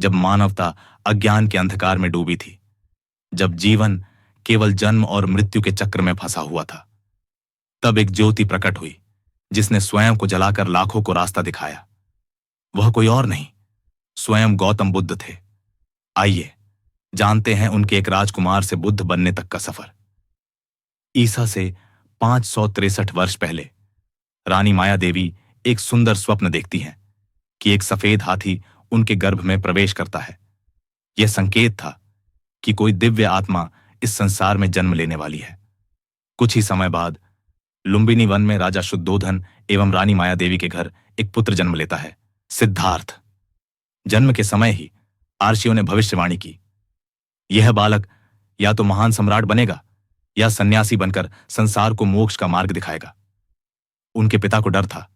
जब मानवता अज्ञान के अंधकार में डूबी थी, जब जीवन केवल जन्म और मृत्यु के चक्र में फंसा हुआ था, तब एक ज्योति प्रकट हुई जिसने स्वयं को जलाकर लाखों को रास्ता दिखाया। वह कोई और नहीं, स्वयं गौतम बुद्ध थे। आइए जानते हैं उनके एक राजकुमार से बुद्ध बनने तक का सफर। ईसा से 563 वर्ष पहले रानी माया देवी एक सुंदर स्वप्न देखती हैं कि एक सफेद हाथी उनके गर्भ में प्रवेश करता है। यह संकेत था कि कोई दिव्य आत्मा इस संसार में जन्म लेने वाली है। कुछ ही समय बाद लुम्बिनी वन में राजा शुद्धोधन एवं रानी माया देवी के घर एक पुत्र जन्म लेता है, सिद्धार्थ। जन्म के समय ही आर्षियों ने भविष्यवाणी की, यह बालक या तो महान सम्राट बनेगा या सन्यासी बनकर संसार को मोक्ष का मार्ग दिखाएगा। उनके पिता को डर था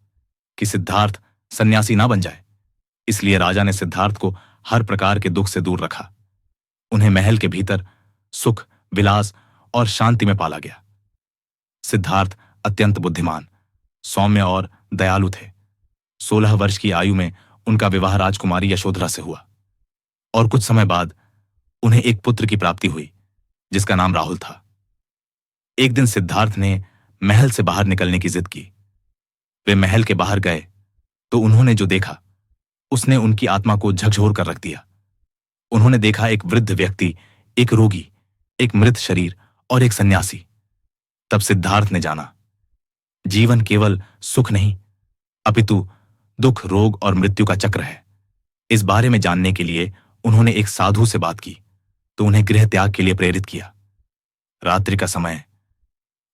कि सिद्धार्थ सन्यासी ना बन जाए, इसलिए राजा ने सिद्धार्थ को हर प्रकार के दुख से दूर रखा। उन्हें महल के भीतर सुख, विलास और शांति में पाला गया। सिद्धार्थ अत्यंत बुद्धिमान, सौम्य और दयालु थे। 16 वर्ष की आयु में उनका विवाह राजकुमारी यशोधरा से हुआ और कुछ समय बाद उन्हें एक पुत्र की प्राप्ति हुई जिसका नाम राहुल था। एक दिन सिद्धार्थ ने महल से बाहर निकलने की जिद की। वे महल के बाहर गए तो उन्होंने जो देखा उसने उनकी आत्मा को झकझोर कर रख दिया। उन्होंने देखा एक वृद्ध व्यक्ति, एक रोगी, एक मृत शरीर और एक सन्यासी। तब सिद्धार्थ ने जाना, जीवन केवल सुख नहीं अपितु दुख, रोग और मृत्यु का चक्र है। इस बारे में जानने के लिए उन्होंने एक साधु से बात की तो उन्हें गृह त्याग के लिए प्रेरित किया। रात्रि का समय,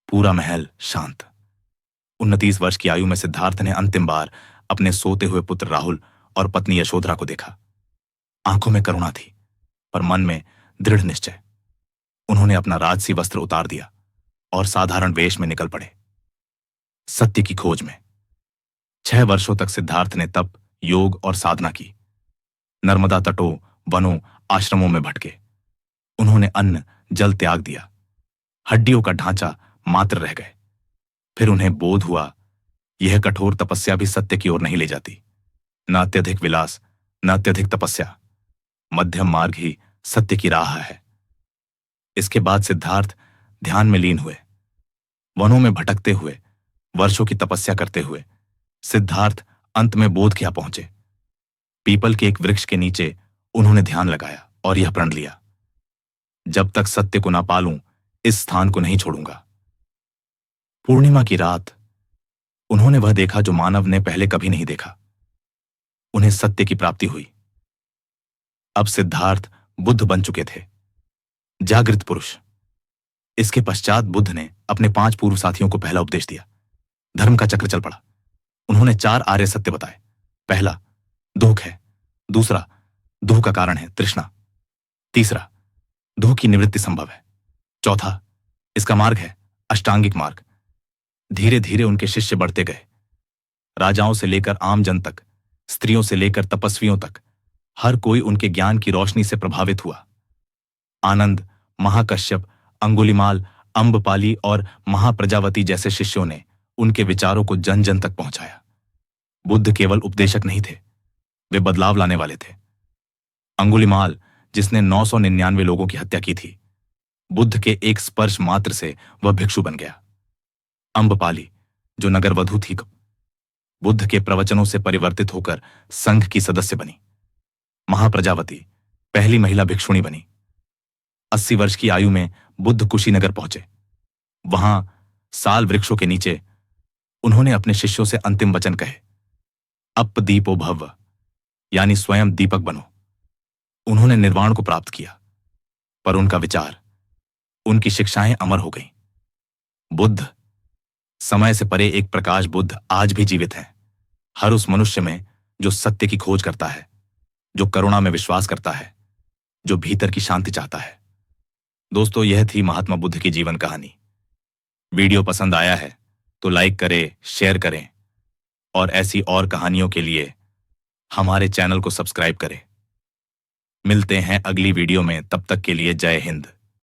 पूरा महल शांत। 29 वर्ष की आयु में सिद्धार्थ ने अंतिम बार अपने सोते हुए पुत्र राहुल और पत्नी यशोधरा को देखा। आंखों में करुणा थी पर मन में दृढ़ निश्चय। उन्होंने अपना राजसी वस्त्र उतार दिया और साधारण वेश में निकल पड़े सत्य की खोज में। 6 वर्षों तक सिद्धार्थ ने तप, योग और साधना की। नर्मदा तटों, वनों, आश्रमों में भटके। उन्होंने अन्न, जल त्याग दिया। हड्डियों का ढांचा मात्र रह गए। फिर उन्हें बोध हुआ, यह कठोर तपस्या भी सत्य की ओर नहीं ले जाती। न अत्यधिक विलास, न अत्यधिक तपस्या, मध्यम मार्ग ही सत्य की राह है। इसके बाद सिद्धार्थ ध्यान में लीन हुए। वनों में भटकते हुए, वर्षों की तपस्या करते हुए सिद्धार्थ अंत में बोध क्या पहुंचे। पीपल के एक वृक्ष के नीचे उन्होंने ध्यान लगाया और यह प्रण लिया, जब तक सत्य को ना पालूं इस स्थान को नहीं छोड़ूंगा। पूर्णिमा की रात उन्होंने वह देखा जो मानव ने पहले कभी नहीं देखा। उन्हें सत्य की प्राप्ति हुई। अब सिद्धार्थ बुद्ध बन चुके थे, जागृत पुरुष। इसके पश्चात बुद्ध ने अपने 5 पूर्व साथियों को पहला उपदेश दिया। धर्म का चक्र चल पड़ा। उन्होंने 4 आर्य सत्य बताए। पहला, दुख है। दूसरा, दुख का कारण है तृष्णा। तीसरा, दुख की निवृत्ति संभव है। चौथा, इसका मार्ग है अष्टांगिक मार्ग। धीरे धीरे उनके शिष्य बढ़ते गए। राजाओं से लेकर आम जन तक, स्त्रियों से लेकर तपस्वियों तक, हर कोई उनके ज्ञान की रोशनी से प्रभावित हुआ। आनंद, महाकश्यप, अंगुलिमाल, अम्बपाली और महाप्रजावती जैसे शिष्यों ने उनके विचारों को जन जन तक पहुंचाया। बुद्ध केवल उपदेशक नहीं थे, वे बदलाव लाने वाले थे। अंगुलिमाल, जिसने 999 लोगों की हत्या की थी, बुद्ध के एक स्पर्श मात्र से वह भिक्षु बन गया। अम्बपाली, जो नगरवधू थी, बुद्ध के प्रवचनों से परिवर्तित होकर संघ की सदस्य बनी। महाप्रजावती पहली महिला भिक्षुणी बनी। 80 वर्ष की आयु में बुद्ध कुशीनगर पहुंचे। वहां साल वृक्षों के नीचे उन्होंने अपने शिष्यों से अंतिम वचन कहे, अप दीपो भव, यानी स्वयं दीपक बनो। उन्होंने निर्वाण को प्राप्त किया, पर उनका विचार, उनकी शिक्षाएं अमर हो गईं। बुद्ध, समय से परे एक प्रकाश बुद्ध आज भी जीवित हैं, हर उस मनुष्य में जो सत्य की खोज करता है, जो करुणा में विश्वास करता है, जो भीतर की शांति चाहता है। दोस्तों, यह थी महात्मा बुद्ध की जीवन कहानी। वीडियो पसंद आया है तो लाइक करें, शेयर करें और ऐसी और कहानियों के लिए हमारे चैनल को सब्सक्राइब करें। मिलते हैं अगली वीडियो में, तब तक के लिए जय हिंद।